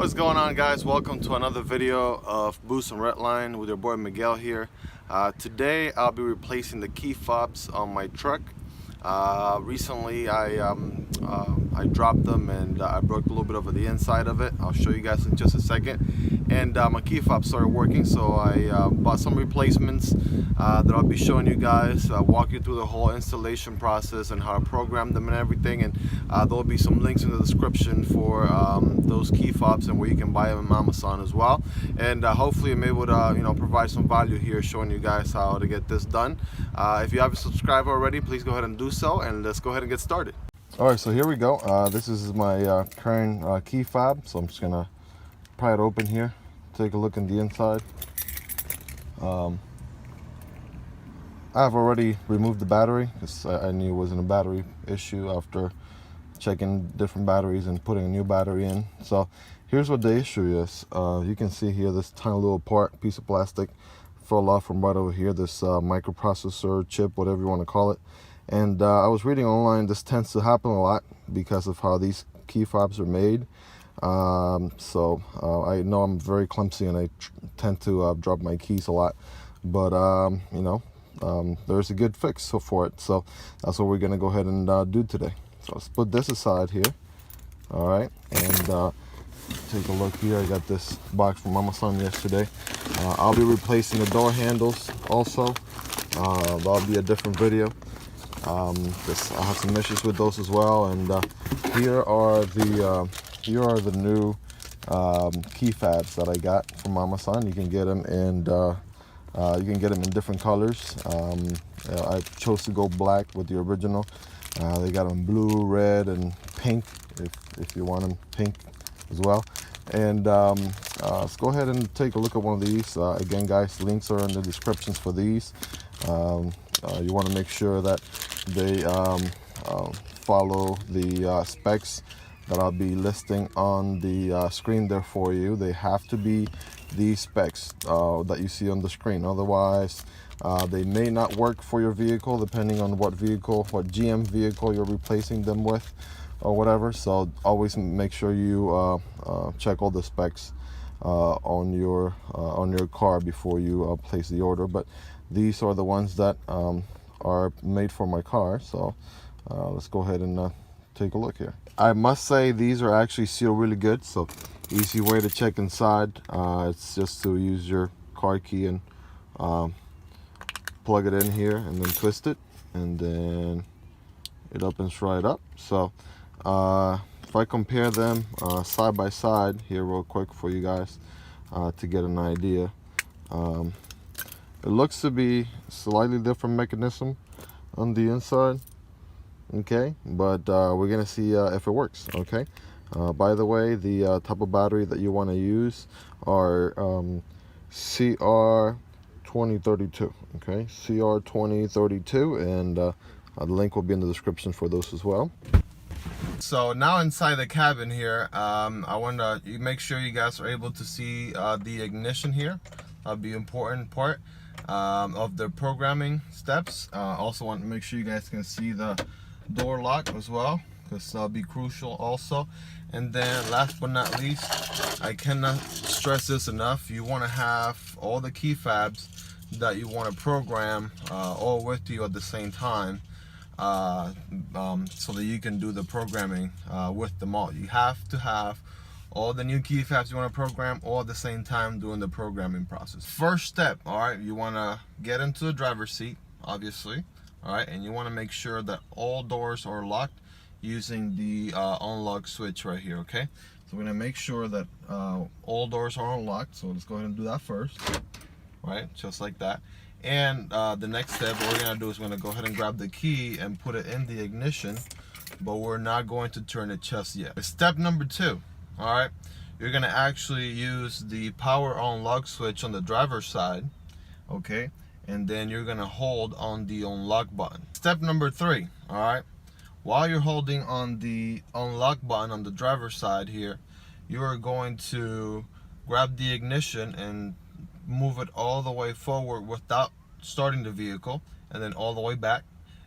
What's going on, guys? Welcome to another video of Boost and Redline with your boy Miguel here. Today I'll be replacing the key fobs on my truck. Recently I dropped them and I broke a little bit over the inside of it. I'll show you guys in just a second. And my key fob started working, so I bought some replacements that I'll be showing you guys, walk you through the whole installation process and how to program them and everything. And there'll be some links in the description for those key fobs and where you can buy them on Amazon as well. And hopefully I'm able to provide some value here, showing you guys how to get this done. If you haven't subscribed already, please go ahead and do so, and let's go ahead and get started. Alright, so here we go. This is my current key fob, so I'm just gonna pry it open here, take a look in the inside. I've already removed the battery because I knew it wasn't a battery issue after checking different batteries and putting a new battery in. So here's what the issue is. You can see here this tiny little piece of plastic fell off from right over here, this microprocessor chip, whatever you want to call it. And I was reading online, this tends to happen a lot because of how these key fobs are made. So I know I'm very clumsy and I tend to drop my keys a lot, but there's a good fix for it. So that's what we're gonna go ahead and do today. So let's put this aside here. All right, and take a look here. I got this box from Amazon yesterday. I'll be replacing the door handles also. That'll be a different video. I have some issues with those as well. And here are the new key fobs that I got from Amazon. You can get them in different colors. I chose to go black with the original. They got them blue, red, and pink if you want them pink as well. And let's go ahead and take a look at one of these. Again, guys, links are in the descriptions for these. You want to make sure that they follow the specs that I'll be listing on the screen there for you. They have to be the specs that you see on the screen. Otherwise, they may not work for your vehicle, depending on what GM vehicle you're replacing them with or whatever. So always make sure you check all the specs on your car before you place the order. But these are the ones that are made for my car. So let's go ahead and take a look here. I must say these are actually sealed really good, so easy way to check inside. It's just to use your car key and plug it in here and then twist it, and then it opens right up. So if I compare them side by side here real quick for you guys to get an idea, it looks to be slightly different mechanism on the inside. Okay, but we're gonna see if it works. Okay, by the way, the type of battery that you want to use are CR2032. Okay, CR2032, and the link will be in the description for those as well. So now inside the cabin here, I want to make sure you guys are able to see the ignition here. That'll be an important part of the programming steps. Also want to make sure you guys can see the door lock as well, because that'll be crucial also. And then last but not least, I cannot stress this enough, you want to have all the key fobs that you want to program all with you at the same time, so that you can do the programming with them all. You have to have all the new key fobs you want to program all at the same time during the programming process. First step, all right, you want to get into the driver's seat, obviously. All right, and you want to make sure that all doors are locked using the unlock switch right here. Okay, so we're gonna make sure that all doors are unlocked. So let's go ahead and do that first. Right, just like that. And the next step, what we're gonna do is we're gonna go ahead and grab the key and put it in the ignition, but we're not going to turn it just yet. Step number 2. All right, you're gonna actually use the power unlock switch on the driver's side. Okay, and then you're gonna hold on the unlock button. Step number 3, all right, while you're holding on the unlock button on the driver's side here, you are going to grab the ignition and move it all the way forward without starting the vehicle, and then all the way back,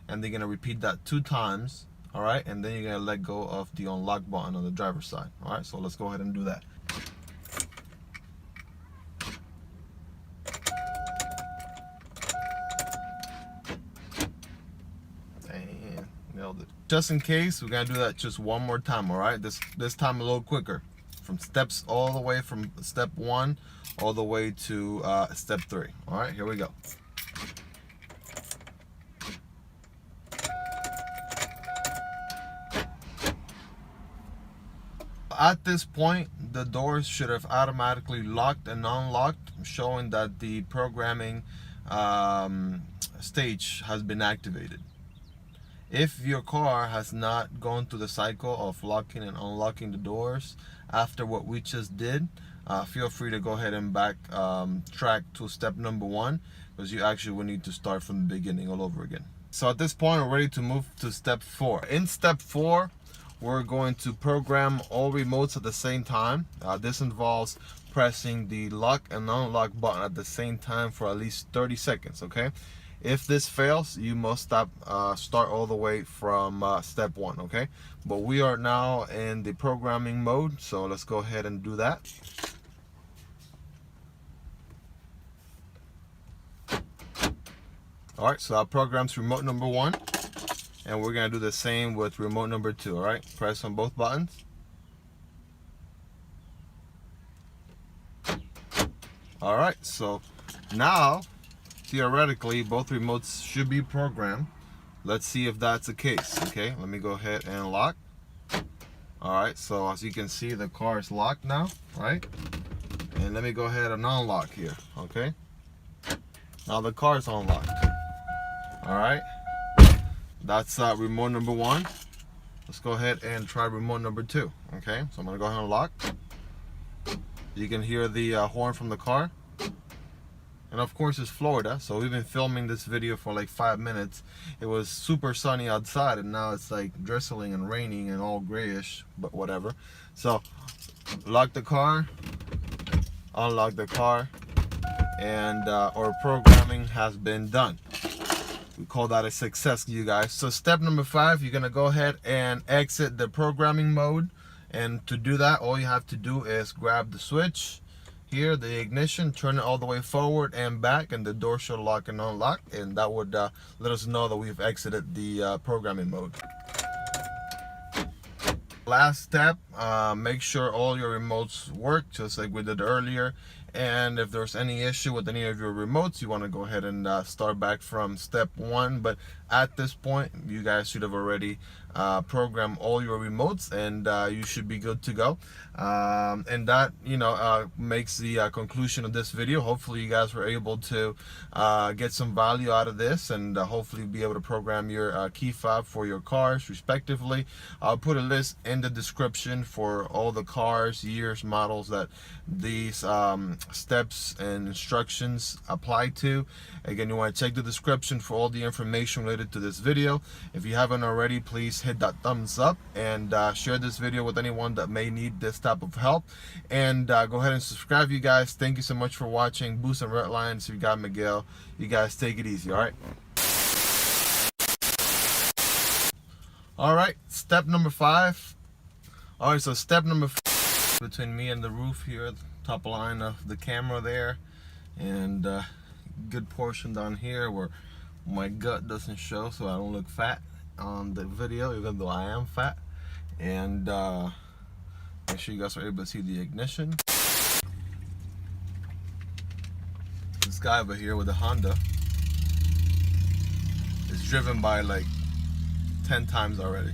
and they're gonna repeat that 2 times. All right, and then you're gonna let go of the unlock button on the driver's side. All right, so let's go ahead and do that. Just in case, we're gonna do that just one more time, all right? This time a little quicker. From steps all the way from step 1 all the way to step 3. All right, here we go. At this point, the doors should have automatically locked and unlocked, showing that the programming stage has been activated. If your car has not gone through the cycle of locking and unlocking the doors after what we just did, feel free to go ahead and track to step number 1, because you actually will need to start from the beginning all over again. So at this point, we're ready to move to step 4. In step 4, we're going to program all remotes at the same time. This involves pressing the lock and unlock button at the same time for at least 30 seconds, okay? If this fails, you must start all the way from step 1, okay? But we are now in the programming mode, so let's go ahead and do that. All right, so that programs remote number 1, and we're gonna do the same with remote number 2, all right? Press on both buttons. All right, so now, theoretically, both remotes should be programmed. Let's see if that's the case, okay? Let me go ahead and lock. All right, so as you can see, the car is locked now, right? And let me go ahead and unlock here, okay? Now the car is unlocked. All right, that's remote number 1. Let's go ahead and try remote number 2, okay? So I'm gonna go ahead and lock. You can hear the horn from the car. And of course, it's Florida, so we've been filming this video for like 5 minutes. It was super sunny outside, and now it's like drizzling and raining and all grayish, but whatever. So lock the car, unlock the car, and our programming has been done. We call that a success, you guys. So step number 5, you're gonna go ahead and exit the programming mode. And to do that, all you have to do is grab the switch here, the ignition, turn it all the way forward and back, and the door should lock and unlock, and that would let us know that we've exited the programming mode. Last step, make sure all your remotes work just like we did earlier. And if there's any issue with any of your remotes, you want to go ahead and start back from step 1. But at this point, you guys should have already programmed all your remotes, and you should be good to go. And that, makes the conclusion of this video. Hopefully you guys were able to get some value out of this, and hopefully be able to program your key fob for your cars respectively. I'll put a list in the description for all the cars, years, models that these steps and instructions apply to. Again, you want to check the description for all the information related to this video. If you haven't already, please hit that thumbs up and share this video with anyone that may need this type of help. And go ahead and subscribe, you guys. Thank you so much for watching. Boost and Redline. So you got Miguel. You guys take it easy, all right? All right, step number 5. All right, so step number 5, between me and the roof here, top line of the camera there, and good portion down here where my gut doesn't show, so I don't look fat on the video, even though I am fat. And make sure you guys are able to see the ignition. This guy over here with the Honda is driven by like 10 times already.